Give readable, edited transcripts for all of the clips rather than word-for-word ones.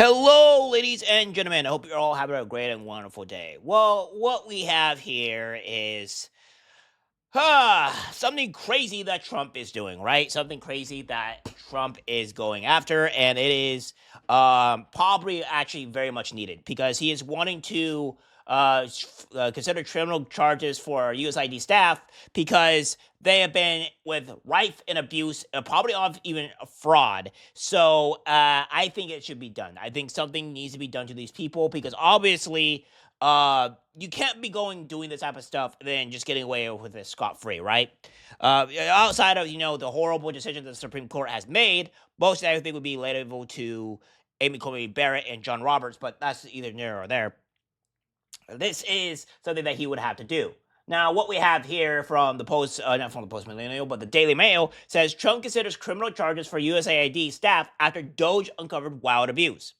Hello, ladies and gentlemen. I hope you're all having a great and wonderful day. Well, what we have here is something crazy that Trump is doing, right? Something crazy that Trump is going after, and it is probably actually very much needed because he is wanting to consider criminal charges for USID staff because they have been with rife and abuse, probably of even fraud. So I think it should be done. I think something needs to be done to these people because obviously you can't be doing this type of stuff and then just getting away with it scot free, right? Outside of the horrible decision that the Supreme Court has made, most everything would be liable to Amy Coney Barrett and John Roberts, but that's either near or there. This is something that he would have to do. Now, what we have here from the Post, not from the Post Millennial, but the Daily Mail says Trump considers criminal charges for USAID staff after Doge uncovered wild abuse.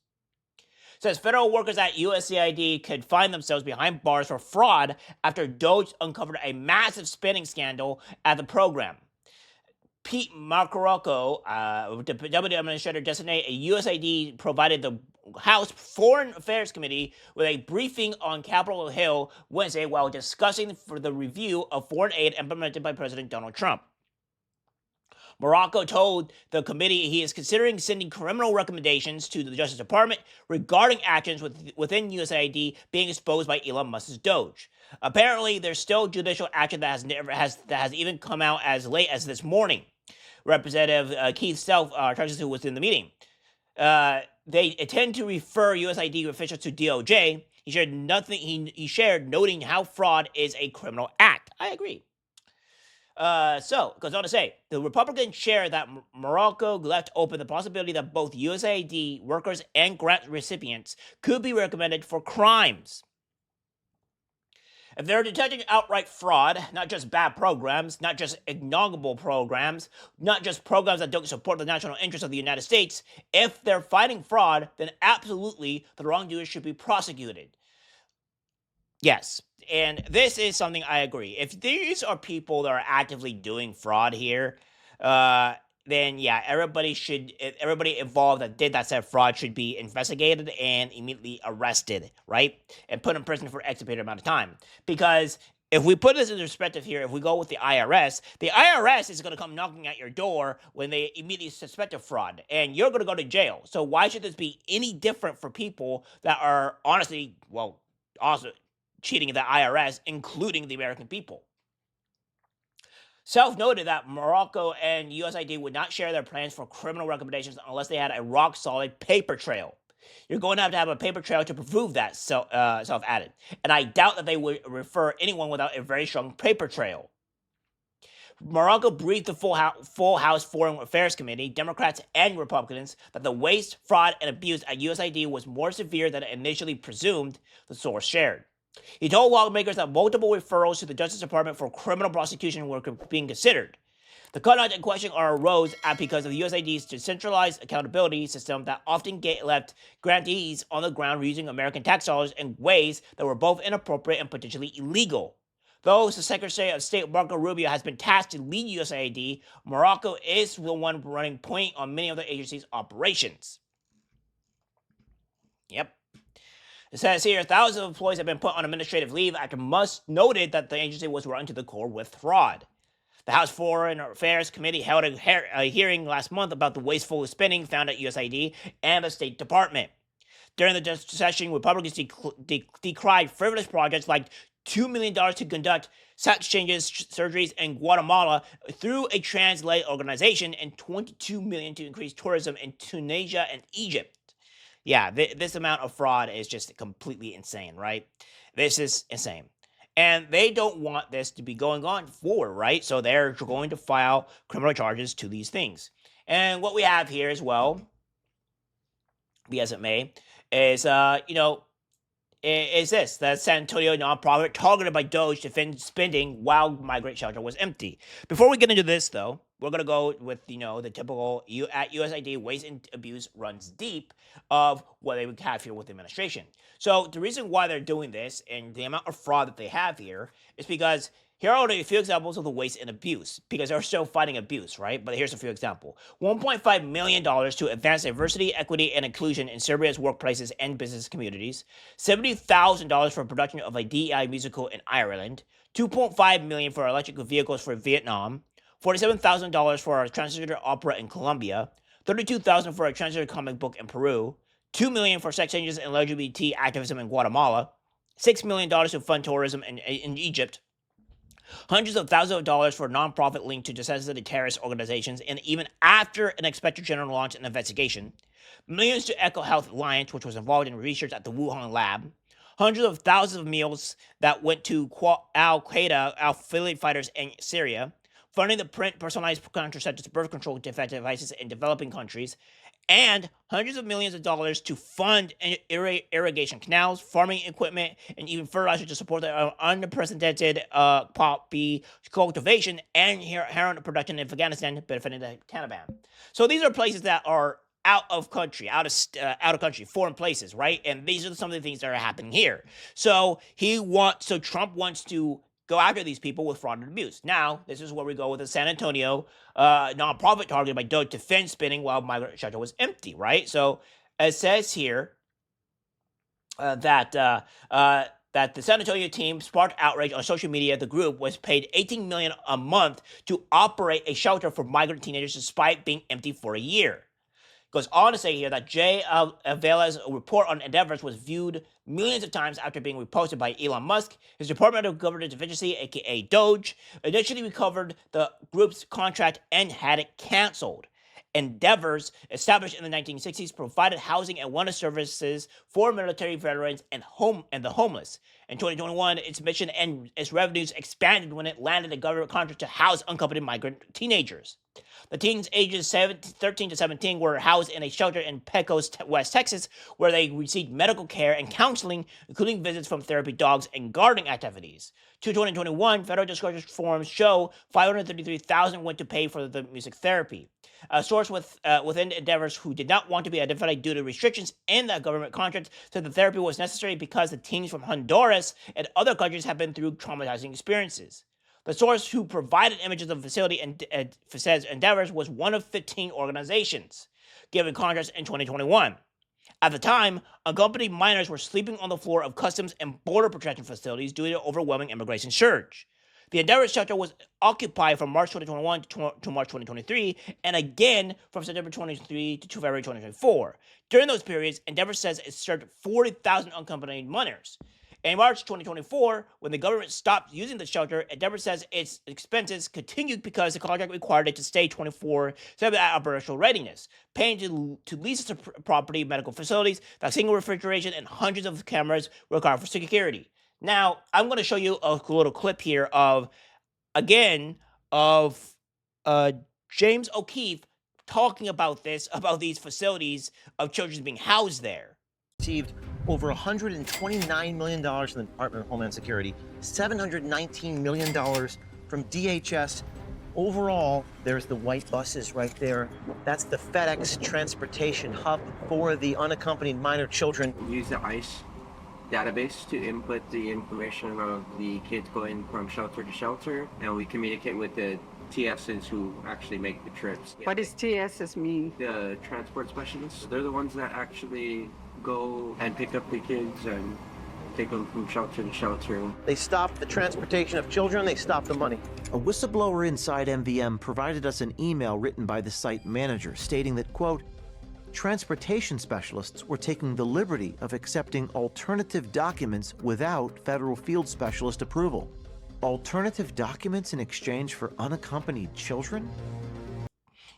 Says federal workers at USAID could find themselves behind bars for fraud after Doge uncovered a massive spending scandal at the program. Pete Marcorocco, Deputy Administrator Designate at USAID, provided the House Foreign Affairs Committee with a briefing on Capitol Hill Wednesday while discussing for the review of foreign aid implemented by President Donald Trump. Morocco told the committee he is considering sending criminal recommendations to the Justice Department regarding actions within USAID being exposed by Elon Musk's Doge. Apparently, there's still judicial action that has even come out as late as this morning. Representative Keith Self, who was in the meeting, they intend to refer USAID officials to DOJ. He shared nothing. He shared noting how fraud is a criminal act. I agree. So, it goes on to say, the Republicans share that Morocco left open the possibility that both USAID workers and grant recipients could be recommended for crimes. If they're detecting outright fraud, not just bad programs, not just ignoble programs, not just programs that don't support the national interests of the United States, if they're fighting fraud, then absolutely the wrongdoers should be prosecuted. Yes, and this is something I agree. If these are people that are actively doing fraud here, uh, then yeah, everybody involved that did that said fraud should be investigated and immediately arrested, right, and put in prison for X period amount of time. Because if we put this in perspective here, if we go with the IRS is going to come knocking at your door when they immediately suspect of fraud, and you're going to go to jail. So why should this be any different for people that are honestly, well, also cheating the IRS, including the American people? Self noted that Morocco and USAID would not share their plans for criminal recommendations unless they had a rock solid paper trail. You're going to have a paper trail to prove that, Self added. And I doubt that they would refer anyone without a very strong paper trail. Morocco briefed the full House Foreign Affairs Committee, Democrats and Republicans, that the waste, fraud, and abuse at USAID was more severe than initially presumed, the source shared. He told lawmakers that multiple referrals to the Justice Department for criminal prosecution were being considered. The conduct in question arose because of the USAID's decentralized accountability system that often left grantees on the ground using American tax dollars in ways that were both inappropriate and potentially illegal. Though the Secretary of State Marco Rubio has been tasked to lead USAID, Morocco is the one running point on many of the agency's operations. Yep. It says here, thousands of employees have been put on administrative leave after Musk noted that the agency was run to the core with fraud. The House Foreign Affairs Committee held a hearing last month about the wasteful spending found at USAID and the State Department. During the session, Republicans decried frivolous projects like $2 million to conduct sex changes surgeries in Guatemala through a trans-led organization and $22 million to increase tourism in Tunisia and Egypt. Yeah, this amount of fraud is just completely insane, right? This is insane. And they don't want this to be going on forward, right? So they're going to file criminal charges to these things. And what we have here as well, be as it may, is, is this that San Antonio nonprofit targeted by Doge to defend spending while migrant shelter was empty. Before we get into this, though, we're gonna go with the typical at USAID waste and abuse runs deep of what they would have here with the administration. So the reason why they're doing this and the amount of fraud that they have here is because Here are only a few examples of the waste and abuse, because they're still fighting abuse, right? But here's a few examples. $1.5 million to advance diversity, equity, and inclusion in Serbia's workplaces and business communities. $70,000 for production of a DEI musical in Ireland. $2.5 million for electric vehicles for Vietnam. $47,000 for a transgender opera in Colombia. $32,000 for a transgender comic book in Peru. $2 million for sex changes and LGBT activism in Guatemala. $6 million to fund tourism in Egypt. Hundreds of thousands of dollars for a nonprofit linked to designated terrorist organizations, and even after an inspector general launched an investigation. Millions to Eco Health Alliance, which was involved in research at the Wuhan lab. Hundreds of thousands of meals that went to Al Qaeda affiliate fighters in Syria. Funding the print personalized contraceptives, birth control devices in developing countries, and hundreds of millions of dollars to fund irrigation canals, farming equipment, and even fertilizer to support the unprecedented poppy cultivation and heroin production in Afghanistan, benefiting the Taliban. So these are places that are out of country, foreign places, right? And these are some of the things that are happening here. So Trump wants to go after these people with fraud and abuse. Now, this is where we go with the San Antonio nonprofit targeted by Doge to fence spinning while migrant shelter was empty, right? So it says here that the San Antonio team sparked outrage on social media. The group was paid $18 million a month to operate a shelter for migrant teenagers despite being empty for a year. Goes on to say here that Jay Avela's report on endeavors was viewed millions of times after being reposted by Elon Musk. His Department of Government Efficiency, aka Doge, initially recovered the group's contract and had it canceled. Endeavors, established in the 1960s, provided housing and wellness services for military veterans and the homeless. In 2021, its mission and its revenues expanded when it landed a government contract to house unaccompanied migrant teenagers. The teens ages 13 to 17 were housed in a shelter in Pecos, West Texas, where they received medical care and counseling, including visits from therapy dogs and gardening activities. To 2021, federal disclosure forms show $533,000 went to pay for the music therapy. A source within Endeavors who did not want to be identified due to restrictions in the government contract said the therapy was necessary because the teens from Honduras and other countries have been through traumatizing experiences. The source who provided images of the facility and says Endeavors was one of 15 organizations given contracts in 2021. At the time, unaccompanied minors were sleeping on the floor of customs and border protection facilities due to the overwhelming immigration surge. The Endeavor shelter was occupied from March 2021 to March 2023, and again from September 2023 to February 2024. During those periods, Endeavor says it served 40,000 unaccompanied minors. In March 2024, when the government stopped using the shelter, Endeavor says its expenses continued because the contract required it to stay 24/7 at operational readiness, paying to lease its property, medical facilities, vaccine refrigeration, and hundreds of cameras required for security. Now, I'm going to show you a little clip here of James O'Keefe talking about these facilities of children being housed there. Received over $129 million from the Department of Homeland Security, $719 million from DHS. Overall, there's the white buses right there. That's the FedEx transportation hub for the unaccompanied minor children. We use the ICE database to input the information of the kids going from shelter to shelter, and we communicate with the TSs who actually make the trips. What does TSs mean? The transport specialists. They're the ones that actually go and pick up the kids and take them from shelter to shelter. They stop the transportation of children, they stop the money. A whistleblower inside MVM provided us an email written by the site manager stating that, quote, transportation specialists were taking the liberty of accepting alternative documents without federal field specialist approval. Alternative documents in exchange for unaccompanied children?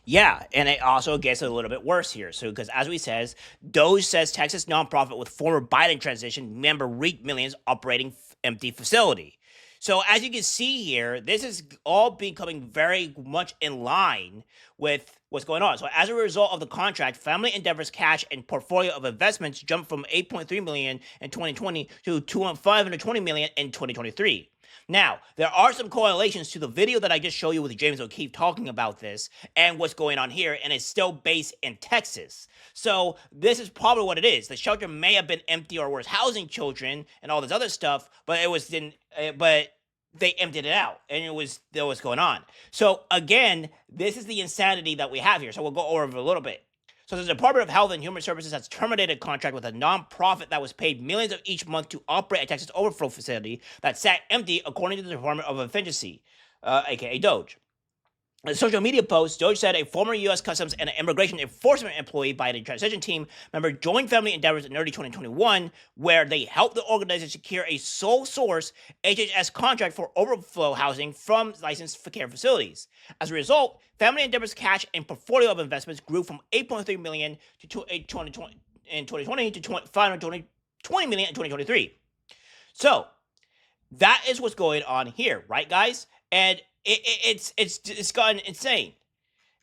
Yeah, and it also gets a little bit worse here. So, because as we says, Doge says Texas nonprofit with former Biden transition member reaped millions operating empty facility. So, as you can see here, this is all becoming very much in line with what's going on. So, as a result of the contract, Family Endeavor's cash and portfolio of investments jumped from $8.3 million in 2020 to $520 million in 2023. Now, there are some correlations to the video that I just showed you with James O'Keefe talking about this and what's going on here, and it's still based in Texas. So this is probably what it is. The shelter may have been empty or was housing children and all this other stuff, but they emptied it out, and it was that was going on. So again, this is the insanity that we have here. So we'll go over it a little bit. So the Department of Health and Human Services has terminated a contract with a nonprofit that was paid millions of each month to operate a Texas overflow facility that sat empty, according to the Department of Efficiency, aka Doge. In a social media post, Doge said a former U.S. Customs and Immigration Enforcement employee by the transition team member joined family endeavors in early 2021, where they helped the organization secure a sole source HHS contract for overflow housing from licensed care facilities. As a result, family endeavors cash and portfolio of investments grew from $8.3 million in 2020 to $520 million in 2023. So that is what's going on here, right, guys? And it's gotten insane.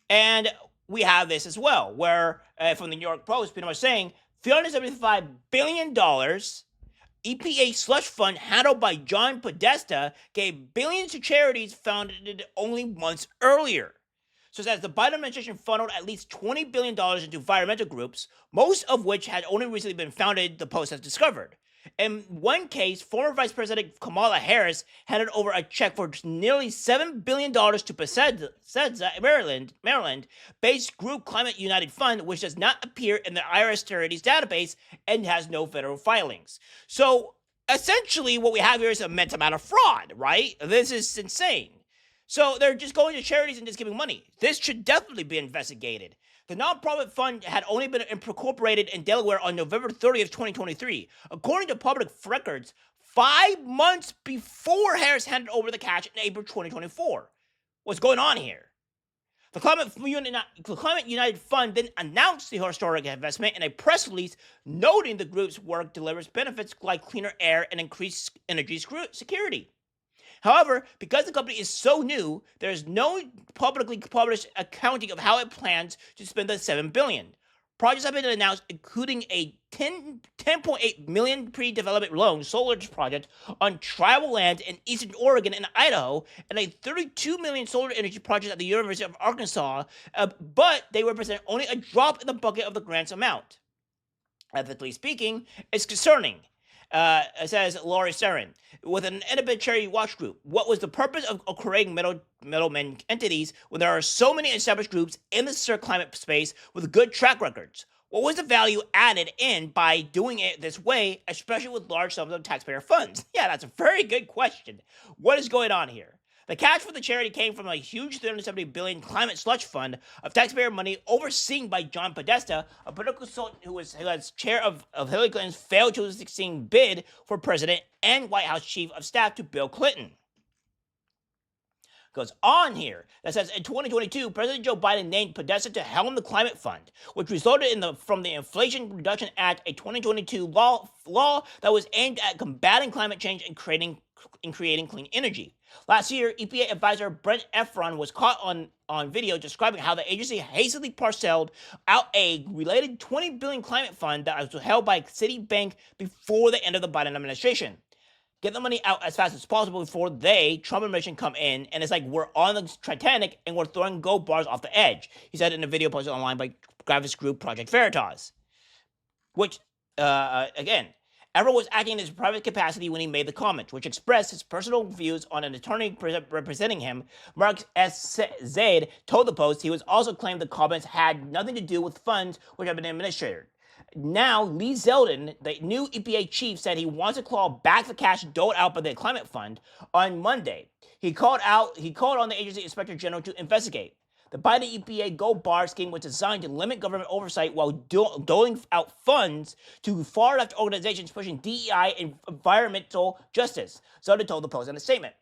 And we have this as well, where from the New York Post, pretty much saying $375 billion EPA slush fund handled by John Podesta gave billions to charities founded only months earlier. So it says the Biden administration funneled at least $20 billion into environmental groups, most of which had only recently been founded, the Post has discovered. In one case, former Vice President Kamala Harris handed over a check for nearly $7 billion to Bethesda, Maryland-based group Climate United Fund, which does not appear in the IRS Charities database and has no federal filings. So essentially what we have here is immense amount of fraud, right? This is insane. So they're just going to charities and just giving money. This should definitely be investigated. The nonprofit fund had only been incorporated in Delaware on November 30th, 2023. According to public records, 5 months before Harris handed over the cash in April 2024. What's going on here? The Climate United Fund then announced the historic investment in a press release, noting the group's work delivers benefits like cleaner air and increased energy security. However, because the company is so new, there is no publicly published accounting of how it plans to spend the $7 billion. Projects have been announced, including a $10.8 million pre-development loan solar project on tribal land in eastern Oregon and Idaho, and a $32 million solar energy project at the University of Arkansas, but they represent only a drop in the bucket of the grant's amount. Ethically speaking, it's concerning. Says Laurie Sarin, with an independent charity watch group. What was the purpose of creating middlemen entities when there are so many established groups in the climate space with good track records? What was the value added in by doing it this way, especially with large sums of taxpayer funds? Yeah, that's a very good question. What is going on here? The cash for the charity came from a huge $370 billion climate slush fund of taxpayer money overseen by John Podesta, a political consultant who was chair of Hillary Clinton's failed 2016 bid for president and White House chief of staff to Bill Clinton. Goes on here that says in 2022, President Joe Biden named Podesta to helm the climate fund, which resulted from the Inflation Reduction Act, a 2022 law that was aimed at combating climate change and creating clean energy. Last year, EPA advisor Brent Efron was caught on video describing how the agency hastily parceled out a related $20 billion climate fund that was held by Citibank before the end of the Biden administration. Get the money out as fast as possible before Trump administration, come in, and it's like we're on the Titanic and we're throwing gold bars off the edge, he said in a video posted online by graphist group Project Veritas. Which, again, Everett was acting in his private capacity when he made the comment, which expressed his personal views on an attorney representing him. Mark S. Zaid told the Post he was also claimed the comments had nothing to do with funds which have been administered. Now, Lee Zeldin, the new EPA chief, said he wants to claw back the cash doled out by the Climate Fund on Monday. He called on the agency inspector general to investigate. The Biden EPA Gold Bar scheme was designed to limit government oversight while doling out funds to far-left organizations pushing DEI and environmental justice, Zeldin told the Post in a statement.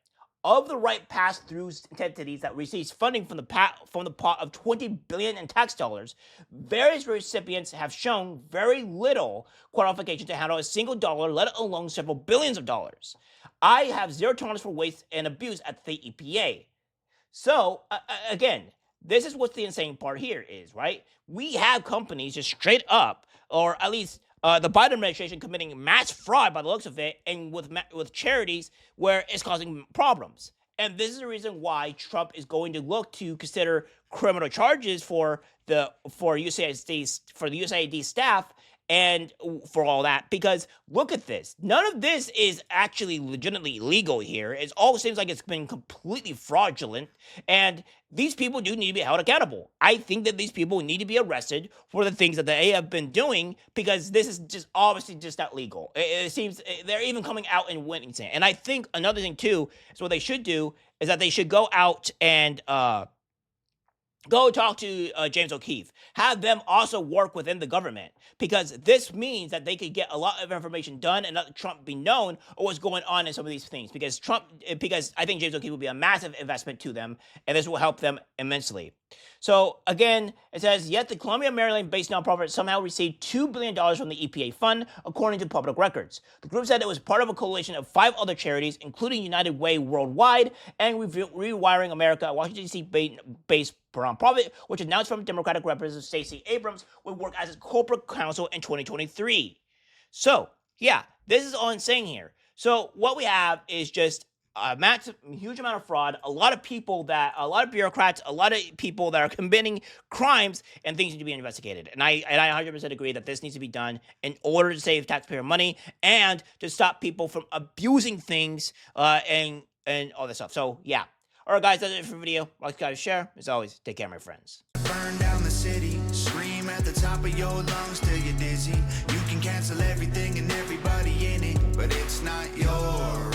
Of the right pass-through entities that receives funding from the pot of $20 billion in tax dollars, various recipients have shown very little qualification to handle a single dollar, let alone several billions of dollars. I have zero tolerance for waste and abuse at the EPA. So, again, this is what the insane part here is, right? We have companies just straight up, or at least the Biden administration committing mass fraud by the looks of it, and with charities where it's causing problems. And this is the reason why Trump is going to look to consider criminal charges for the USAID staff and for all that, because look at this. None of this is actually legitimately legal here. It all seems like it's been completely fraudulent, and these people do need to be held accountable. I think that these people need to be arrested for the things that they have been doing, because this is just obviously just not legal. It seems they're even coming out and witnessing it. And I think another thing too is what they should do is that they should go out and go talk to James O'Keefe. Have them also work within the government, because this means that they could get a lot of information done and let Trump be known or what's going on in some of these things. Because I think James O'Keefe will be a massive investment to them, and this will help them immensely. So again, it says, yet the Columbia, Maryland-based nonprofit somehow received $2 billion from the EPA fund, according to public records. The group said it was part of a coalition of 5 other charities, including United Way Worldwide and Rewiring America, a Washington, D.C.-based nonprofit, which announced from Democratic Representative Stacey Abrams would work as its corporate counsel in 2023. So, yeah, this is all insane here. So what we have is just a huge amount of fraud, a lot of bureaucrats, a lot of people that are committing crimes, and things need to be investigated. And I 100% agree that this needs to be done in order to save taxpayer money and to stop people from abusing things and all this stuff. So yeah. All right, guys, that's it for the video. Like, guys, share. As always, take care, my friends. Burn down the city, scream at the top of your lungs till you're dizzy. You can cancel everything and everybody in it, but it's not your